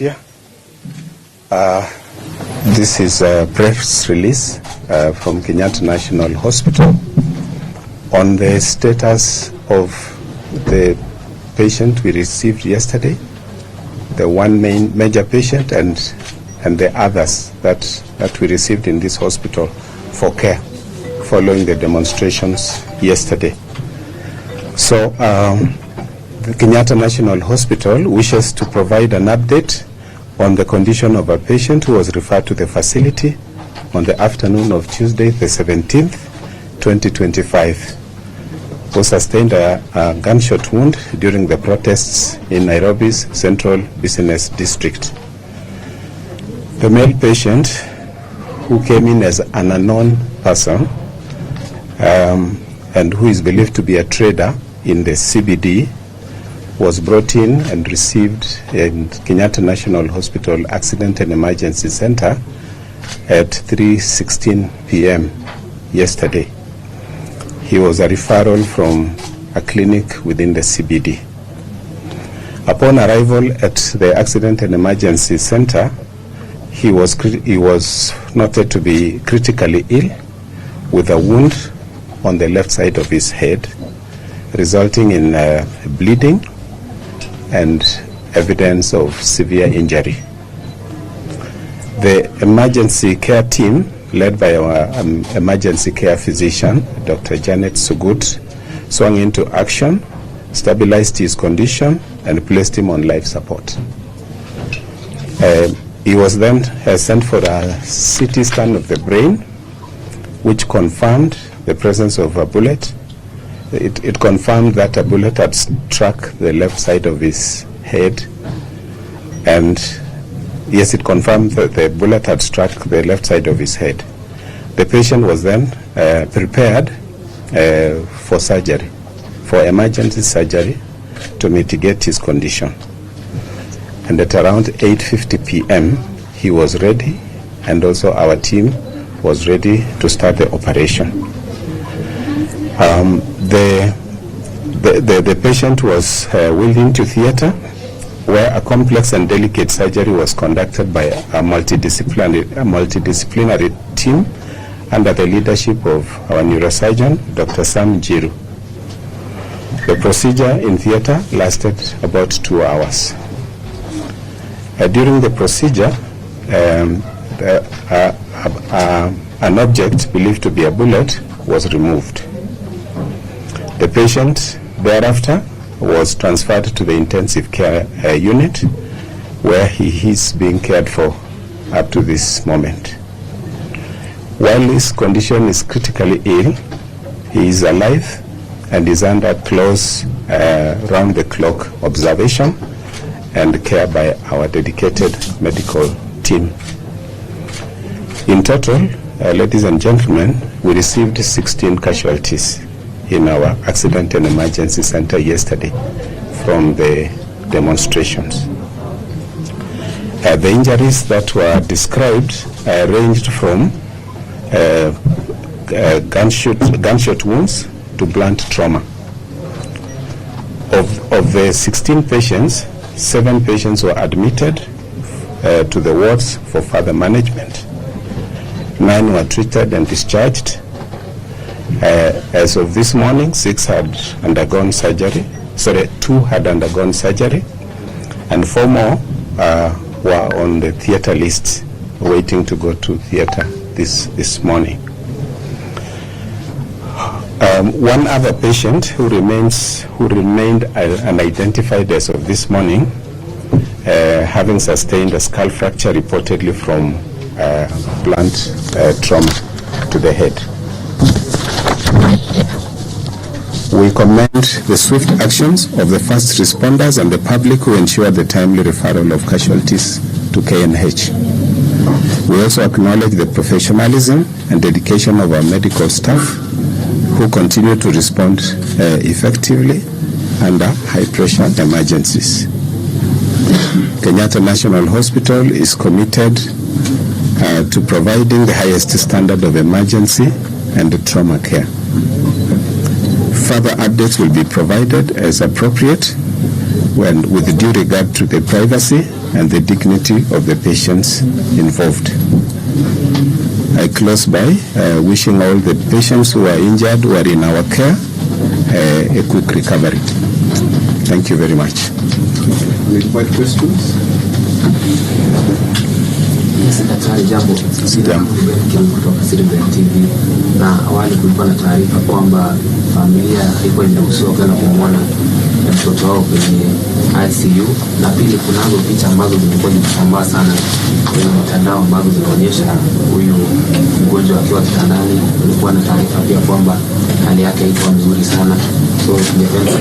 media. This is a press release from Kenyatta National Hospital on the status of the patient we received yesterday, the one major patient and the others that we received in this hospital for care following the demonstrations yesterday. So the Kenyatta National Hospital wishes to provide an update on the condition of a patient who was referred to the facility on the afternoon of Tuesday, the 17th, 2025, who sustained a gunshot wound during the protests in Nairobi's Central Business District. The male patient, who came in as an unknown person and who is believed to be a trader in the CBD, was brought in and received in Kenyatta National Hospital Accident and Emergency Center at 3:16 p.m. yesterday. He was a referral from a clinic within the CBD. Upon arrival at the Accident and Emergency Center, he was noted to be critically ill with a wound on the left side of his head, resulting in bleeding and evidence of severe injury. The emergency care team, led by our emergency care physician, Dr. Janet Sugut, swung into action, stabilized his condition, and placed him on life support. He was then sent for a CT scan of the brain, which confirmed the presence of a bullet. It confirmed that a bullet had struck the left side of his head, and yes, it confirmed that the bullet had struck the left side of his head. The patient was then prepared for surgery, for emergency surgery to mitigate his condition. And at around 8:50 p.m., he was ready, and also our team was ready to start the operation. The patient was wheeled into theater, where a complex and delicate surgery was conducted by a multidisciplinary team under the leadership of our neurosurgeon, Dr. Sam Jiru. The procedure in theater lasted about 2 hours. During the procedure, an object believed to be a bullet was removed. The patient thereafter was transferred to the intensive care unit, where he is being cared for up to this moment. While his condition is critically ill, he is alive and is under close round-the-clock observation and care by our dedicated medical team. In total, ladies and gentlemen, we received 16 casualties in our Accident and Emergency Center yesterday from the demonstrations. The injuries that were described ranged from gunshot wounds to blunt trauma. Of the 16 patients, 7 patients were admitted to the wards for further management. 9 were treated and discharged. As of this morning, 6 had undergone surgery. 2 had undergone surgery, and 4 more were on the theater list, waiting to go to theater this morning. One other patient who remained unidentified as of this morning, having sustained a skull fracture reportedly from blunt trauma to the head. We commend the swift actions of the first responders and the public who ensured the timely referral of casualties to KNH. We also acknowledge the professionalism and dedication of our medical staff, who continue to respond effectively under high-pressure emergencies. Kenyatta National Hospital is committed to providing the highest standard of emergency and trauma care. Further updates will be provided as appropriate with due regard to the privacy and the dignity of the patients involved. I close by wishing all the patients who are injured, who are in our care, a quick recovery. Thank you very much. Any questions? Daktari, jambo kutoka Citizen TV, na awali kulikuwa na taarifa kwamba familia ilikuwa imeruhusiwa kwenda kumwona mtoto wao kwenye ICU, na pili kunazo picha ambazo zilikuwa zimesambaa sana kwenye mitandao ambazo zinaonyesha huyu mgonjwa akiwa kitandani. Kulikuwa na taarifa pia kwamba hali yake haikuwa nzuri sana, so tungependa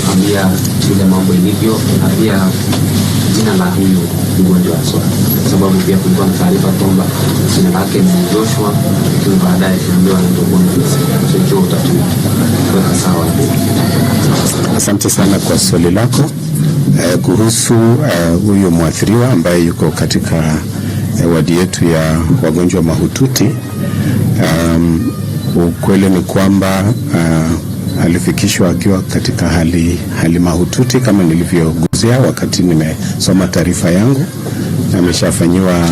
tuambia vile mambo ilivyo na pia jina la huyu mgonjwa haswa, sababu pia kulikuwa na taarifa kwamba jina lake ni Joshua, lakini baadaye tunaambiwa anaitwa Boniface. So hiyo utatuweka sawa. Asante sana kwa swali lako kuhusu huyu mwathiriwa ambaye yuko katika wadi yetu ya wagonjwa mahututi. Ukweli ni kwamba alifikishwa akiwa katika hali mahututi kama nilivyoguzia wakati nimesoma taarifa yangu. Ameshafanyiwa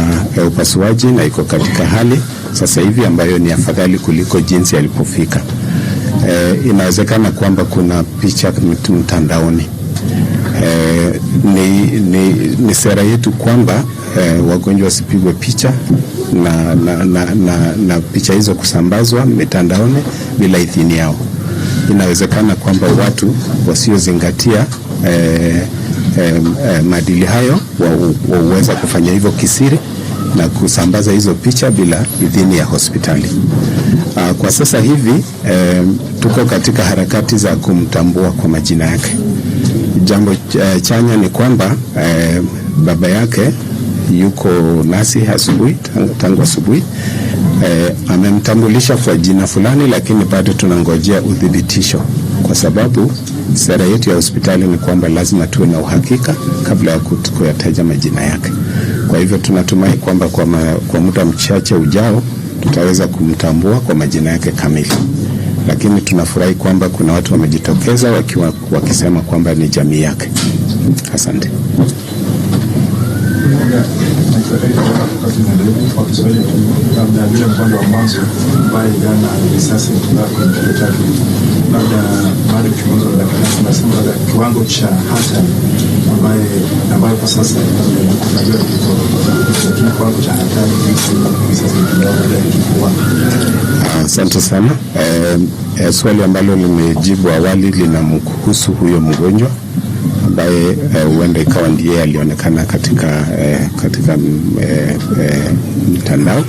upasuaji na iko katika hali sasa hivi ambayo ni afadhali kuliko jinsi alipofika. Inawezekana kwamba kuna picha mtandaoni. Ni sera yetu kwamba wagonjwa wasipigwe picha na picha hizo kusambazwa mitandaoni bila idhini yao. Inawezekana kwamba watu wasiozingatia maadili hayo waweza kufanya hivyo kisiri na kusambaza hizo picha bila idhini ya hospitali. Kwa sasa hivi tuko katika harakati za kumtambua kwa majina yake. Jambo chanya ni kwamba baba yake yuko nasi tangu asubuhi. Amemtambulisha kwa jina fulani, lakini bado tunangojea udhibitisho, kwa sababu sera yetu ya hospitali ni kwamba lazima tuwe na uhakika kabla ya kuyataja majina yake. Kwa hivyo tunatumai kwamba kwa muda mchache ujao tutaweza kumtambua kwa majina yake kamili, lakini tunafurahi kwamba kuna watu wamejitokeza wakisema kwamba ni jamii yake. Asante. Labda vile mkondo wa mwanzo ambaye jana risasi kwenye kichwa chake, labda baada ya uchunguzi wa daktari tunasema labda kiwango cha hatari ambayo kwa sasa tunajua lakini kiwango cha hatari risasi kidogo. Asante sana. Swali ambalo limejibu awali linamhusu huyo mgonjwa ambaye huenda ikawa ndiye alionekana katika mtandao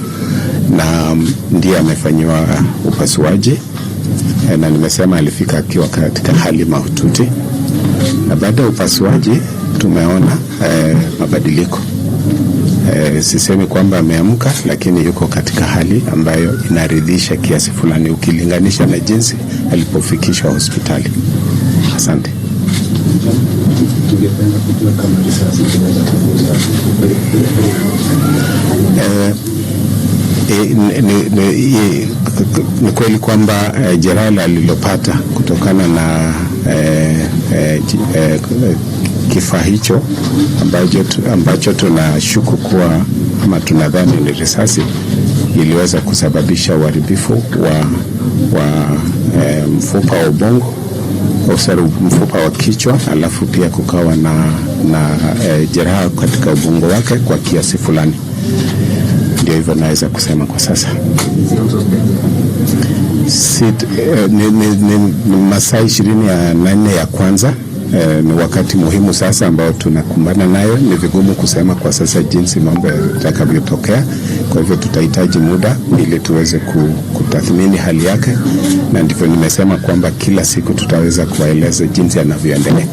na ndiye amefanyiwa upasuaji, na nimesema alifika akiwa katika hali mahututi, na baada ya upasuaji tumeona mabadiliko. Sisemi kwamba ameamka, lakini yuko katika hali ambayo inaridhisha kiasi fulani ukilinganisha na jinsi alipofikishwa hospitali. Asante. Ni kweli kwamba jeraha alilopata kutokana na kifaa hicho ambacho tunashuku kuwa ama tunadhani ni risasi iliweza kusababisha uharibifu wa mfupa wa ubongo, mfupa wa kichwa, alafu pia kukawa na jeraha katika ubongo wake kwa kiasi fulani. Ndio hivyo naweza kusema kwa sasa. Ni masaa 24 ya kwanza. Ni wakati muhimu sasa ambao tunakumbana nayo. Ni vigumu kusema kwa sasa jinsi mambo yatakavyotokea. Kwa hivyo tutahitaji muda ili tuweze kutathmini hali yake, na ndivyo nimesema kwamba kila siku tutaweza kuwaeleza jinsi anavyoendelea.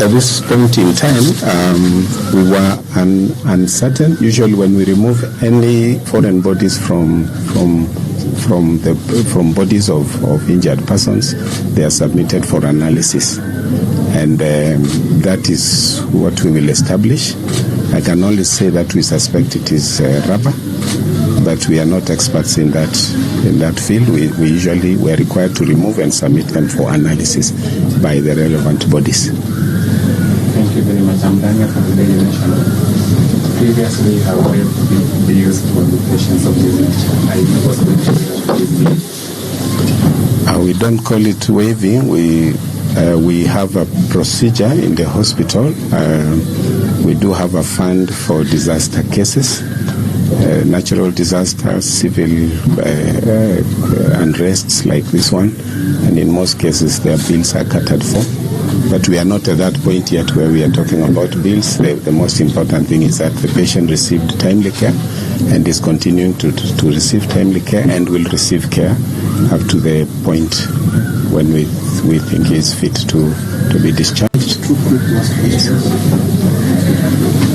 At this point in time, we were uncertain. Usually when we remove any foreign bodies from bodies of injured persons, they are submitted for analysis, and that is what we will establish. I can only say that we suspect it is rubber, but we are not experts in that field. We are required to remove and submit them for analysis by the relevant bodies. Thank you very much. I'm Daniel from the Daily Nation. Previously, how will be used for the patients of we don't call it waiving. We have a procedure in the hospital. We do have a fund for disaster cases, natural disasters, civil unrests like this one, and in most cases their bills are catered for. But we are not at that point yet where we are talking about bills. The most important thing is that the patient received timely care and is continuing to receive timely care and will receive care up to the point when we think he is fit to be discharged.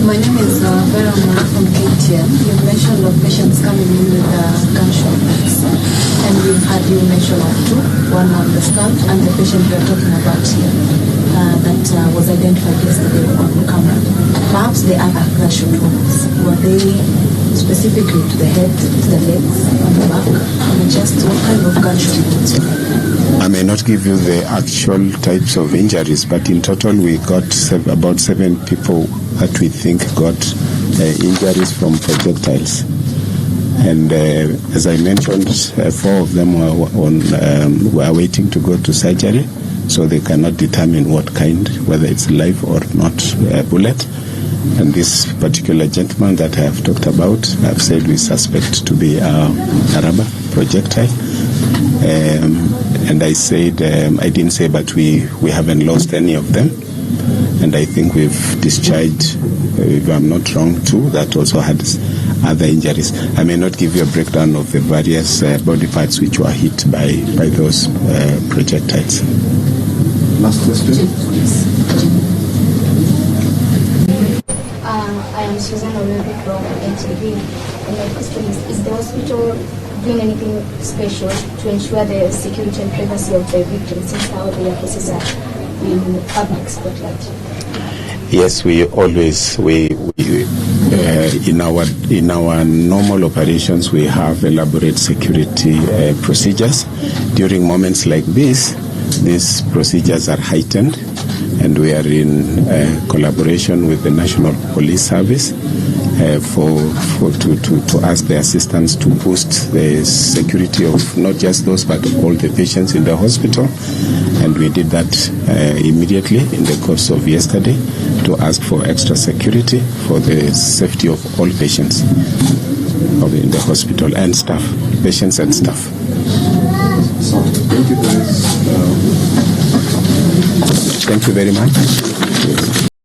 My name is Vera Mara from KTN. You mentioned of patients coming in with gunshot wounds, and we've had you mention of two, one on the skull and the patient we are talking about here that was identified yesterday on camera. Perhaps the other gunshot wounds, were they specifically to the head, to the legs, on the back, on the chest? What kind of gunshot wounds? I may not give you the actual types of injuries, but in total we got about 7 people that we think got injuries from projectiles. And as I mentioned, 4 of them were waiting to go to surgery, so they cannot determine what kind, whether it's live or not bullet. And this particular gentleman that I have talked about, I've said we suspect to be a rubber projectile. And I said, I didn't say, but we haven't lost any of them. And I think we've discharged, if I'm not wrong, 2 that also had other injuries. I may not give you a breakdown of the various body parts which were hit by those projectiles. Last question. I am Susanna Webi from NTV. And my question is the hospital doing anything special to ensure the security and privacy of the victims since how their cases are in public spotlight? Yes, we always in our normal operations we have elaborate security procedures. During moments like this, these procedures are heightened, and we are in collaboration with the National Police Service to ask the assistance to boost the security of not just those but all the patients in the hospital. And we did that immediately in the course of yesterday to ask for extra security for the safety of all patients in the hospital and staff, patients and staff. So, thank you guys. Thank you very much.